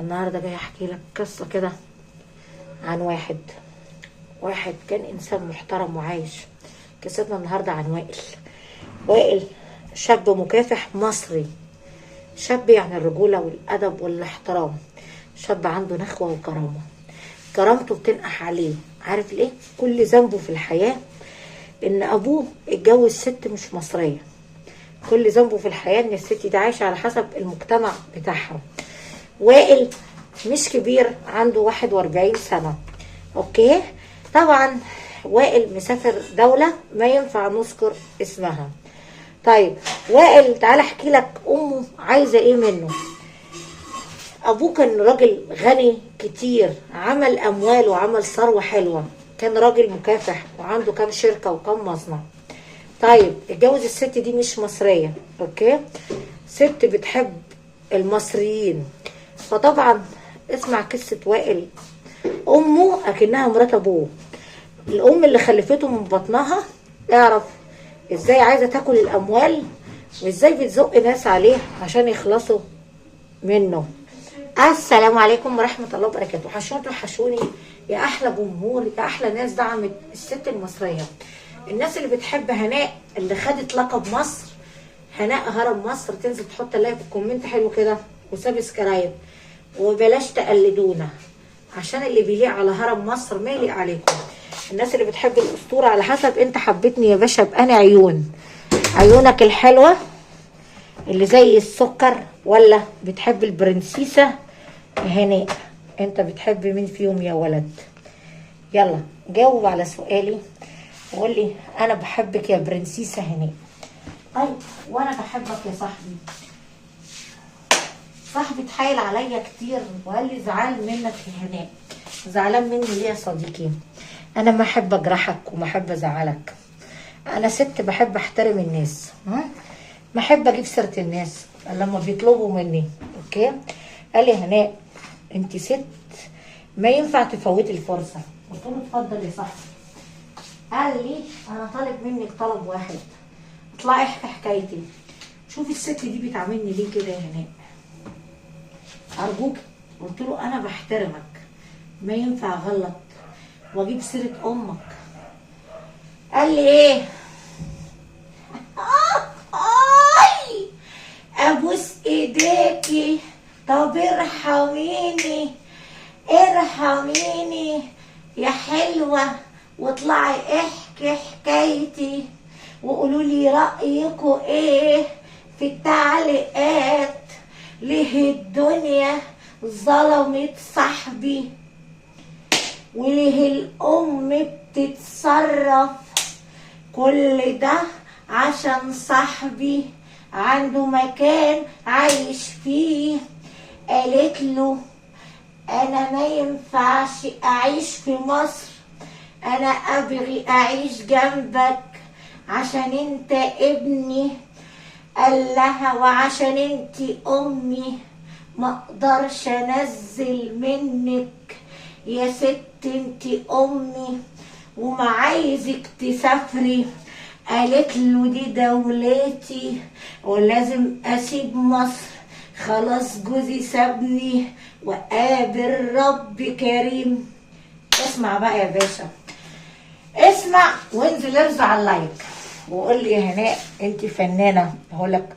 النهارده جاي احكي لك قصه كده عن واحد كان انسان محترم وعايش. قصتنا النهارده عن وائل شاب مكافح مصري. شاب يعني الرجوله والادب والاحترام، شاب عنده نخوه وكرامه. كرامته بتنقح عليه، عارف ليه؟ كل ذنبه في الحياه ان ابوه اتجوز ست مش مصريه. كل ذنبه في الحياه ان الست دي عايشه على حسب المجتمع بتاعها. وائل مش كبير، عنده 41 سنة. اوكي، طبعا وائل مسافر دولة ما ينفع نذكر اسمها. طيب وائل تعالى احكي لك امه عايزة ايه منه. ابوه كان راجل غني كتير، عمل اموال وعمل ثروة حلوة، كان راجل مكافح وعنده كام شركة وكام مصنع. طيب اتجوز الست دي مش مصرية، اوكي، ست بتحب المصريين. فطبعا اسمع قصة وائل. امه اكنها مرات ابوه، الام اللي خلفته من بطنها. اعرف ازاي عايزة تاكل الاموال وازاي بتزق ناس عليه عشان يخلصوا منه. السلام عليكم ورحمة الله وبركاته. وحشوني يا احلى جمهور، يا احلى ناس دعمت الست المصرية، الناس اللي بتحب هناء اللي خدت لقب مصر. هناء هرم مصر، تنزل تحط لايك وكومنت حلو كده وسبسكرايب، وبلاش تقلدونا عشان اللي بيليق على هرم مصر ما يليق عليكم. الناس اللي بتحب الاسطوره على حسب انت حبيتني يا باشا بأنا عيونك الحلوه اللي زي السكر، ولا بتحب البرنسيسه هناء؟ انت بتحب مين فيهم يا ولد؟ يلا جاوب على سؤالي وقول لي انا بحبك يا برنسيسه هناء. طيب وانا بحبك يا صاحبي. صاحبي اتحايل عليا كتير وقال لي زعل منك يا هناء. زعلان مني ليه يا صديقي؟ انا ما احب اجرحك وما احب ازعلك. انا ست بحب احترم الناس، ما احب اجيب سيره الناس لما بيطلبوا مني. اوكي، قال لي هناء انت ست ما ينفع تفوتي الفرصه. قلت له اتفضل يا صاحبي. قال لي انا طالب منك طلب واحد، اطلعي احكي حكايتي. شوفي الست دي بتعاملني ليه كده يا هناء، ارجوك. قلت له انا بحترمك، ما ينفع اغلط واجيب سيره امك. قال لي ايه؟ اي ابوس ايديكي، طب ارحميني يا حلوه، واطلعي احكي حكايتي وقولوا لي رايكم ايه في التعليقات. ليه الدنيا ظلمت صاحبي، وليه الام بتتصرف؟ كل ده عشان صاحبي عنده مكان عايش فيه. قالت له انا ما ينفعش اعيش في مصر، انا ابغي اعيش جنبك عشان انت ابني. قال لها وعشان انت امي ما اقدرش انزل منك يا ست، انت امي وما عايزك تسافري. قالت له دي دولتي ولازم اسيب مصر، خلاص جوزي سابني وقابل رب كريم. اسمع بقى يا باشا، اسمع وانزل ارزع على اللايك وقول لي يا هناء انت فنانه. هقولك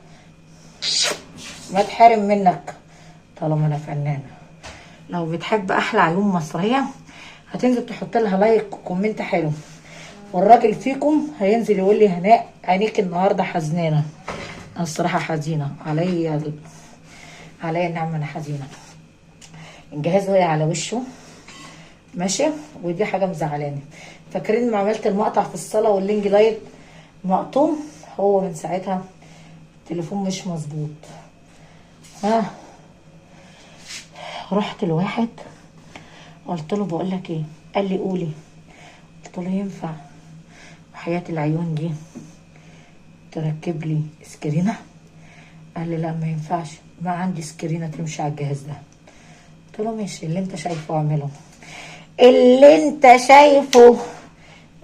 ما تحرم منك طالما انا فنانه. لو بتحب احلى علوم مصريه هتنزل تحط لها لايك وكومنت حلو، والراجل فيكم هينزل يقول لي هناء عينيك النهارده حزنانه. انا الصراحه حزينه، عليا النعمه، انا حزينه. الجهاز وقع على وشه ماشي، ودي حاجه مزعلاني. فاكرين ما عملت المقطع في الصلاه واللينج لايت مقطوم؟ هو من ساعتها التليفون مش مظبوط. رحت لواحد قلت له بقول لك ايه؟ قال لي قولي. قلت له ينفع وحياة العيون دي تركب لي سكرينه؟ قال لي لا ما ينفعش، ما عندي سكرينه تمشي على الجهاز ده. قلت له ماشي، اللي انت شايفه اعمله، اللي انت شايفه.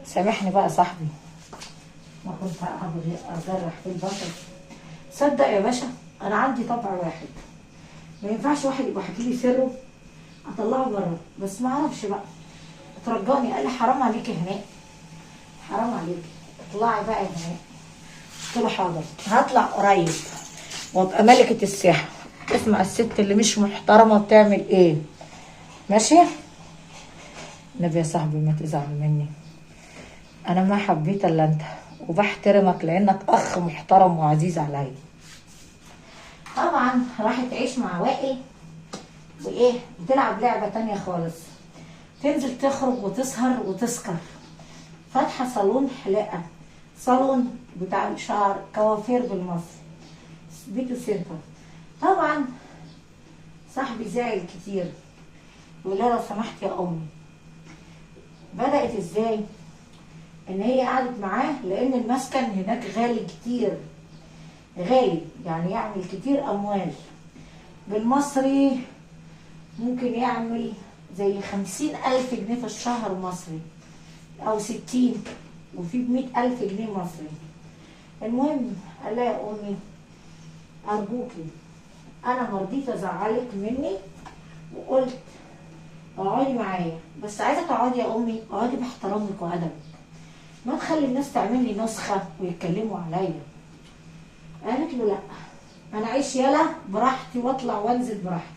سامحني بقى صاحبي، ما كنت اجرح في البشر. صدق يا باشا انا عندي طبع واحد، ما ينفعش واحد يبقى حكي لي سره اطلعه بره، بس ما اعرفش بقى، اترجاني قال لي حرام عليكي يا هناء، حرام عليكي اطلعي بقى يا هناء. قلت له حاضر هطلع قريب وابقى ملكة الساحة. اسمع الست اللي مش محترمة بتعمل ايه، ماشي؟ النبي يا صاحبي ما تزعل مني، انا ما حبيت الا انت وبحترمك لانك اخ محترم وعزيز عليا. طبعا راحت تعيش مع وائل وايه بتلعب لعبة تانية خالص، تنزل تخرج وتسهر وتسكر، فاتحة صالون حلاقة، صالون بتاع شعر كوافير بالمصري، بيتو سنتر. طبعا صاحبي زعل كتير يقول لها لو سمحت يا امي. بدأت ازاي؟ ان هي قعدت معاه لان المسكن هناك غالي كتير، غالي يعني يعمل كتير اموال، بالمصري ممكن يعمل زي 50,000 جنيه في الشهر مصري او 60 وفي ب100,000 جنيه مصري. المهم قال لها يا امي ارجوكي انا مرضيت ازعلك مني وقلت اقعدي معايا، بس عايزه تقعدي يا امي اقعدي باحترامك وادبك، ما تخلي الناس تعمل لي نسخه ويتكلموا عليا. قالت له لا انا اعيش يلا براحتي واطلع وانزل براحتي.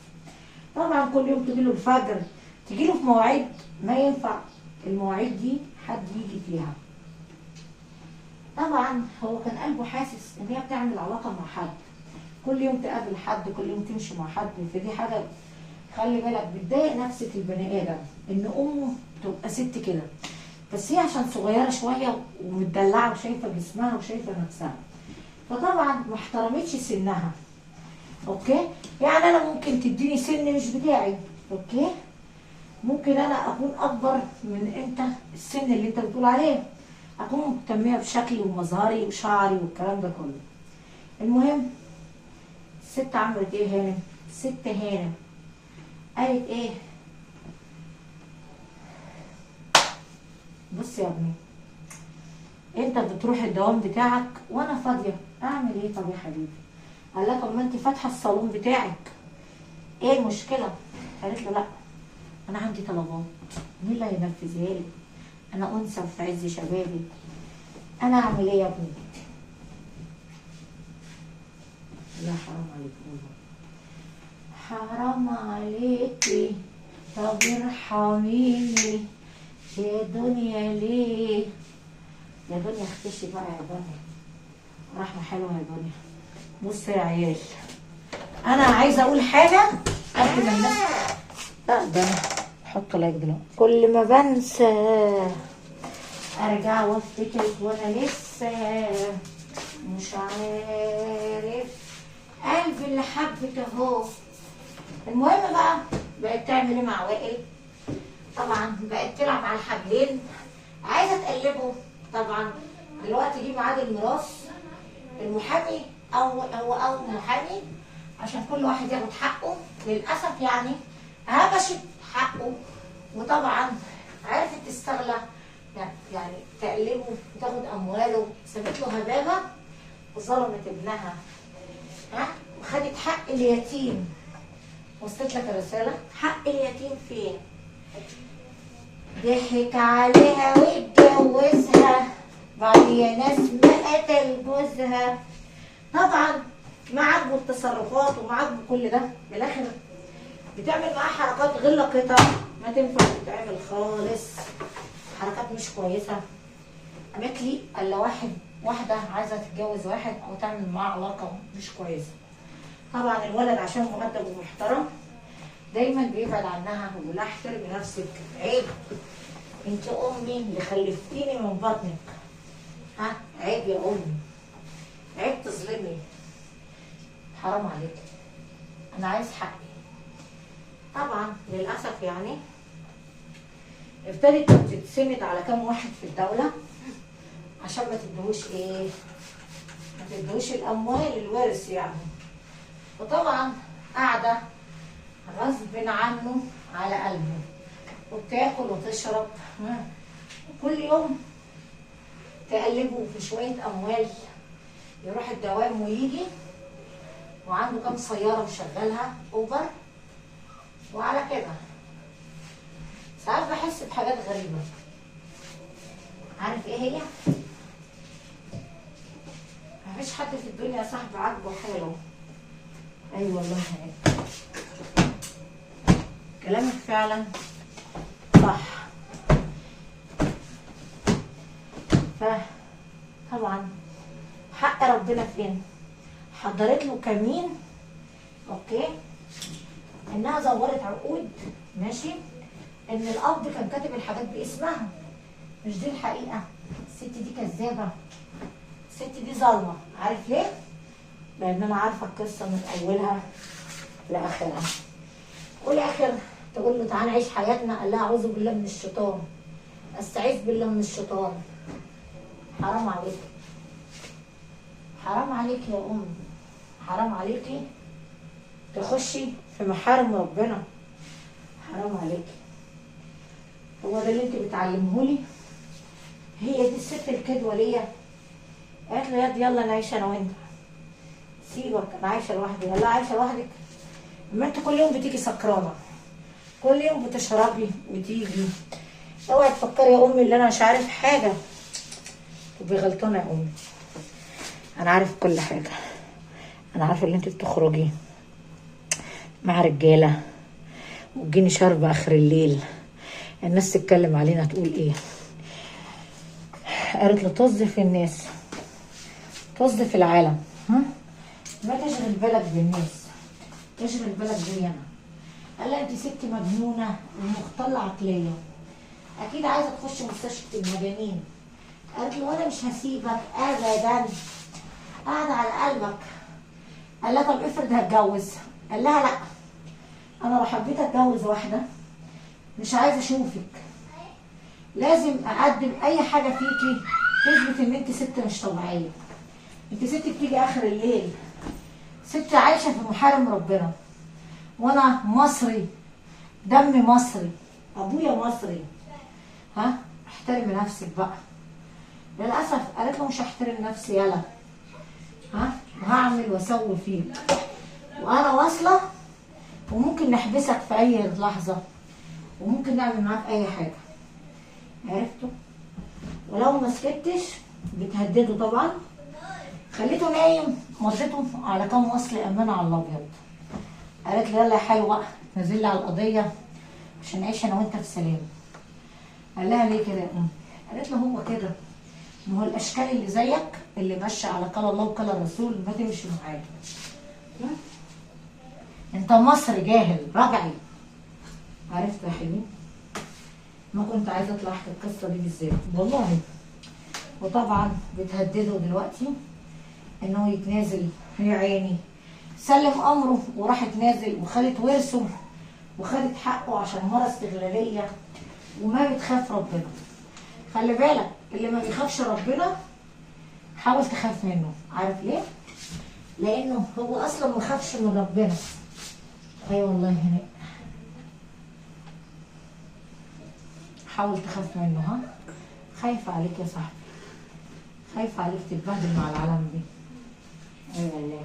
طبعا كل يوم تجي له الفجر، تجي له في مواعيد ما ينفع المواعيد دي حد يجي فيها. طبعا هو كان قلبه حاسس ان هي بتعمل علاقه مع حد، كل يوم تقابل حد، كل يوم تمشي مع حد، فدي حاجه خلي بالك بتضايق نفسك البني ادم ان امه تبقى ست كده، بس هي عشان صغيره شويه ومتدلعه وشايفه جسمها وشايفه نفسها، فطبعا ما احترمتش سنها. اوكي، يعني انا ممكن تديني سن مش بتاعي، اوكي، ممكن انا اكون اكبر من انت السن اللي انت بتقول عليه، اكون مهتميه بشكلي ومظهري وشعري والكلام ده كله. المهم الست عملت ايه هانم؟ الست هانم قالت ايه؟ بص يا ابني انت بتروح الدوام بتاعك وانا فاضيه، اعمل ايه طب يا حبيبي؟ قال لها طب ما انت فاتحه الصالون بتاعك، ايه المشكله؟ قالت له لا انا عندي طلبات، مين اللي هينفذها لي؟ انا انثى في عز شبابي، انا اعمل ايه يا ابني؟ لا حرام عليك والله، حرام عليكي، طب ارحميني يا دنيا ليه؟ يا دنيا اختشي بقى يا دنيا، رحمة حلوة يا دنيا. بص يا عيال انا عايزة اقول حاجة قبل ما الناس، لا ده انا احط لايك دلوقتي، كل ما بنسى ارجع وافتكر وانا لسه مش عارف قلبي اللي حبك اهو. المهم بقى بقت تعمل ايه مع وائل؟ طبعا بقت تلعب على الحبلين، عايزه تقلبه. طبعا دلوقتي جه ميعاد الميراث، المحامي او محامي عشان كل واحد ياخد حقه، للاسف يعني هبشت حقه، وطبعا عرفت تستغلى يعني تقلبه وتاخد امواله، سابت له هبابه وظلمت ابنها، ها، وخدت حق اليتيم. وصلت لك الرساله؟ حق اليتيم فين؟ ضحك عليها واتجوزها بعد يا ناس ما قتل جوزها. طبعا ما عاجبه التصرفات وما عاجبه كل ده، بالاخر بتعمل معاه حركات غير لقيطه ما تنفع تتعمل خالص، حركات مش كويسه ما تليق الا واحده عايزه تتجوز واحد او تعمل معاه علاقه مش كويسه. طبعا الولد عشان مؤدب ومحترم دايما بيبعد عنها ويقول لها احترمي نفسك، عيب انت امي اللي خلفتيني من بطنك، ها عيب يا امي، عيب تظلمي، حرام عليك، انا عايز حقي. طبعا للاسف يعني ابتدت تتسند على كام واحد في الدوله عشان ما تدهوش ايه، ما تدهوش الاموال الورث يعني. وطبعا قاعده غصب عنه على قلبه وبتاكل وتشرب، كل يوم تقلبه في شويه اموال، يروح الدوام ويجي وعنده كام سياره مشغلها اوبر. وعلى كده ساعات بحس بحاجات غريبه. عارف ايه هي؟ مفيش حد في الدنيا يا صاحبي عاجبه حاله. اي والله هيك كلامك فعلا صح. فطبعا حق ربنا فين؟ حضرت له كمين، اوكي، انها زورت عقود، ماشي، ان الاب كان كاتب الحاجات باسمها. مش دي الحقيقه. الست دي كذابه، الست دي ظالمه. عارف ليه؟ لان انا عارفه القصه من اولها لاخرها. والاخر تقول له تعالى نعيش حياتنا، قال لها اعوذ بالله من الشيطان، استعيذ بالله من الشيطان. حرام عليك، حرام عليك يا ام، حرام عليكي تخشي في محارم ربنا. حرام عليكي. هو ده اللي انت بتعلمهولي؟ هي دي الست الكدوه ليا؟ قالت له ياد يلا نعيش انا وانت. سيبك انا عايشه لوحدي. قال لها عايشه لوحدك؟ اما انت كل يوم بتيجي سكرانه، كل يوم بتشربي وتيجي. اوعي تفكري يا امي اللي انا مش عارف حاجه. تبقي غلطانه يا امي، انا عارف كل حاجه. انا عارفه اللي انت بتخرجي مع رجاله وتجيني شاربه اخر الليل، الناس تتكلم علينا تقول ايه. قالت له طز في الناس، طز في العالم، ها؟ ما تشغل بالك بالناس، تشغل بالك بيا انا. قال لها انت ست مجنونه ومختله عقليه، اكيد عايزه تخش مستشفى المجانين. قالت له وانا مش هسيبك ابدا، قاعده على قلبك. قال لها طب افرض هتجوز؟ قال لها لا، انا لو حبيت اتجوز واحده مش عايزه اشوفك، لازم اقدم اي حاجه فيكي تثبت ان انت ست مش طبيعيه. انت ست بتيجي اخر الليل، ست عايشه في محارم ربنا، وانا مصري، دم مصري، ابويا مصري، ها؟ احترمي نفسك بقى. للاسف قالت له مش هحترم نفسي يلا، ها؟ وهعمل واسوي فيك، وانا واصله، وممكن نحبسك في اي لحظه، وممكن نعمل معاك اي حاجه. عرفتوا؟ ولو ما سكتش بتهدده طبعا. خليته نايم، مضيته على كام وصل امانه على الابيض. قالت له يلا يا حلوه نزل لي على القضيه عشان نعيش انا وانت في سلام. قال لها ليه كده يا ام؟ قالت له هو كده، ما هو الاشكال اللي زيك اللي ماشيه على قال الله وقال الرسول ما تمشي معاك. انت مصري جاهل رجعي. عرفت يا حبيبي؟ ما كنت عايزه اطلع احكي القصه دي بالذات والله. وطبعا بتهدده دلوقتي انه يتنازل، يا عيني سلم امره وراح اتنازل وخدت ورثه وخدت حقه عشان مرة استغلاليه وما بتخاف ربنا. خلي بالك اللي ما بيخافش ربنا حاول تخاف منه. عارف ليه؟ لانه هو اصلا ما خافش من ربنا. اي والله هنا حاول تخاف منه. ها؟ خايفه عليك يا صاحبي، خايفه عليك تتبهدل مع العالم دي. اي والله.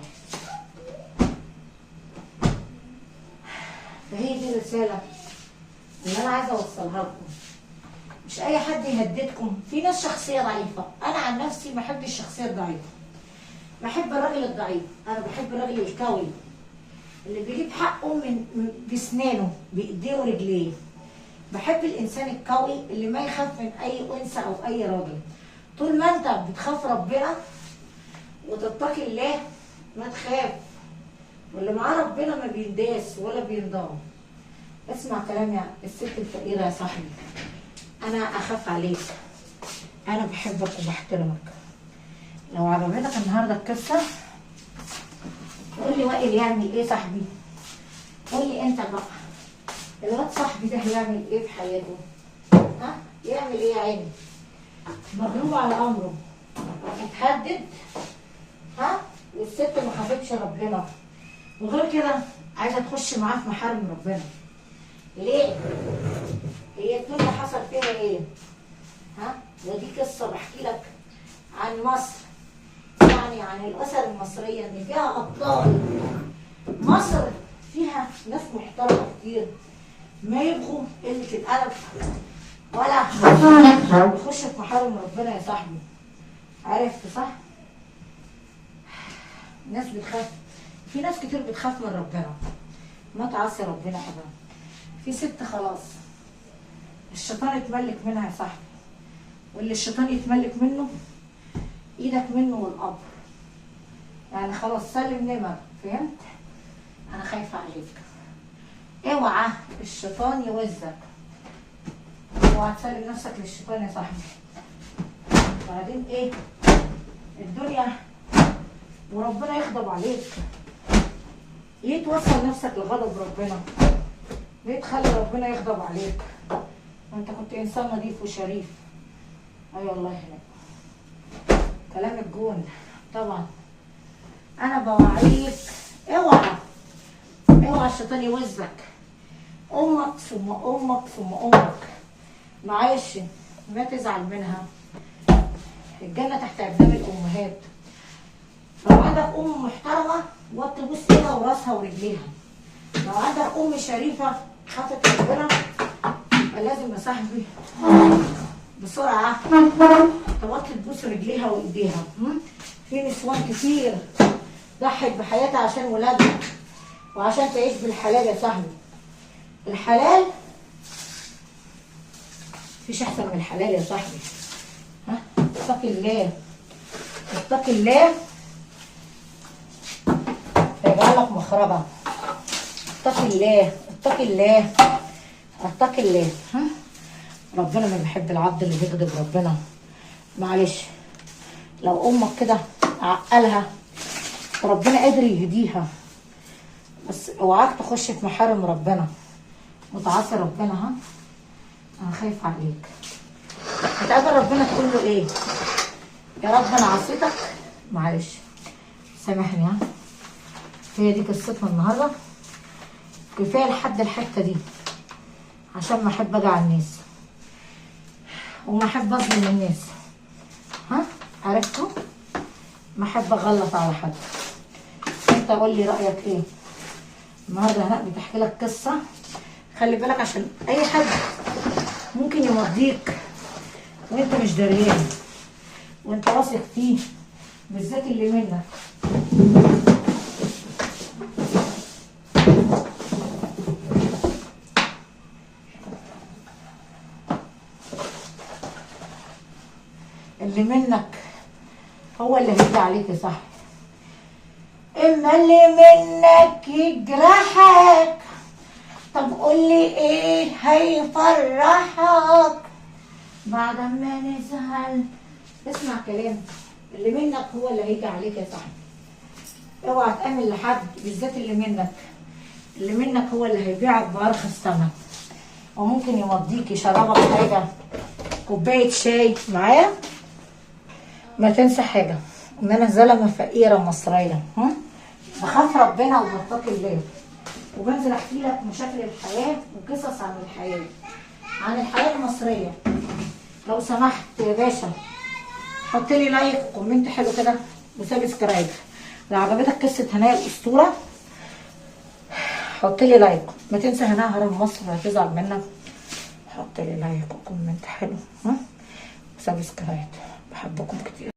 فهي دي الرساله اللي انا عايزه اوصلها لكم. مش اي حد يهددكم. في ناس شخصيه ضعيفه، انا عن نفسي ما بحبش الشخصيه الضعيفه، بحب الراجل الضعيف. انا بحب الراجل القوي اللي بيجيب حقه بسنانه بايديه ورجليه. بحب الانسان القوي اللي ما يخاف من اي انثى او اي راجل. طول ما انت بتخاف ربنا وتتقي الله ما تخاف، واللي معاه ربنا ما بينداس ولا بينضام. اسمع كلام يا الست الفقيره يا صاحبي، انا اخاف عليك، انا بحبك وبحترمك. لو عجبتك النهارده القصه قول لي وائل يعمل ايه صاحبي؟ قول لي انت بقى الواد صاحبي ده هيعمل ايه في حياته؟ ها؟ يعمل ايه يا عيني؟ مغلوب على امره، اتهدد، ها؟ والست ما خافتش ربنا، وغير كده عايزه تخش معاه في محارم ربنا. ليه؟ هي الدنيا حصل فيها ايه؟ ها؟ ودي قصه بحكي لك عن مصر، عن يعني عن الاسر المصريه ان فيها ابطال. مصر فيها ناس محترمه كتير ما يبغوا قله الادب ولا يخش في محارم ربنا يا صاحبي. عرفت صح؟ ناس بتخاف، في ناس كتير بتخاف من ربنا، ما تعصي ربنا ابدا. في ست خلاص الشيطان اتملك منها يا صاحبي، واللي الشيطان يتملك منه ايدك منه والقبر. يعني خلاص سلم نمر، فهمت؟ انا خايفه عليك، اوعى الشيطان يوزك، اوعى تسلم نفسك للشيطان يا صاحبي. بعدين ايه الدنيا وربنا يغضب عليك. ليه توصل نفسك لغضب ربنا؟ ليه تخلي ربنا يغضب عليك؟ وانت كنت انسان نظيف وشريف. اي والله هناك كلام الجون طبعا. انا بوعيك اوعى الشيطان يوزك. امك ثم امك ثم امك، معلش ما تزعل منها، الجنه تحت اقدام الامهات. لو عندك ام محترمه وطي بص ايدها وراسها ورجليها. لو عندك ام شريفه خافت ربنا يبقى لازم يا صاحبي بسرعه توطي تبوس رجليها وايديها. في نسوان كتير ضحت بحياتها عشان ولادها وعشان تعيش بالحلال يا صاحبي. الحلال مفيش احسن من الحلال يا صاحبي. اتقي الله، اتقي الله يجعل لك مخرجا. اتقي الله اتقي الله اتقي الله. ربنا ما بيحب العبد اللي بيغضب ربنا. معلش لو امك كده عقلها ربنا قادر يهديها، بس اوعاك تخش في محارم ربنا وتعاصي ربنا. انا خايفه عليك. هتقابل ربنا تقول له ايه؟ يا رب انا عصيتك معلش سامحني. هي دي قصتنا النهارده، كفايه لحد الحته دي عشان ما احب اجي على الناس وما احب اظلم الناس. عرفتوا؟ ما احب اغلط على حد. انت قول لي رايك ايه؟ النهارده هناء بتحكي لك قصه، خلي بالك عشان اي حد ممكن يمضيك وانت مش دريان وانت واثق فيه، بالذات اللي منك. اللي منك هو اللي هيجي عليك يا صاحبي. اما اللي منك يجرحك، طب قولي ايه هيفرحك بعد ما نزعل؟ اسمع كلام، اللي منك هو اللي هيجي عليك يا صاحبي. اوعى تأمن لحد، بالذات اللي منك. اللي منك هو اللي هيبيعك بأرخص ثمن، وممكن يمضيك يشربك حاجه، كوبايه شاي معايا. ما تنسى حاجه، ان انا زلمه فقيره مصريه بخاف ربنا وبتقي الله، وبنزل احكي لك مشاكل الحياه وقصص عن الحياه، عن الحياه المصريه. لو سمحت يا باشا حط لي لايك وكومنت حلو كده وسبسكرايب. لو عجبتك قصه هناء الاسطوره حط لي لايك. ما تنسى هناء هرم مصر هتزعل منك. حط لي لايك وكومنت حلو وسبسكرايب. بحبكم كتير.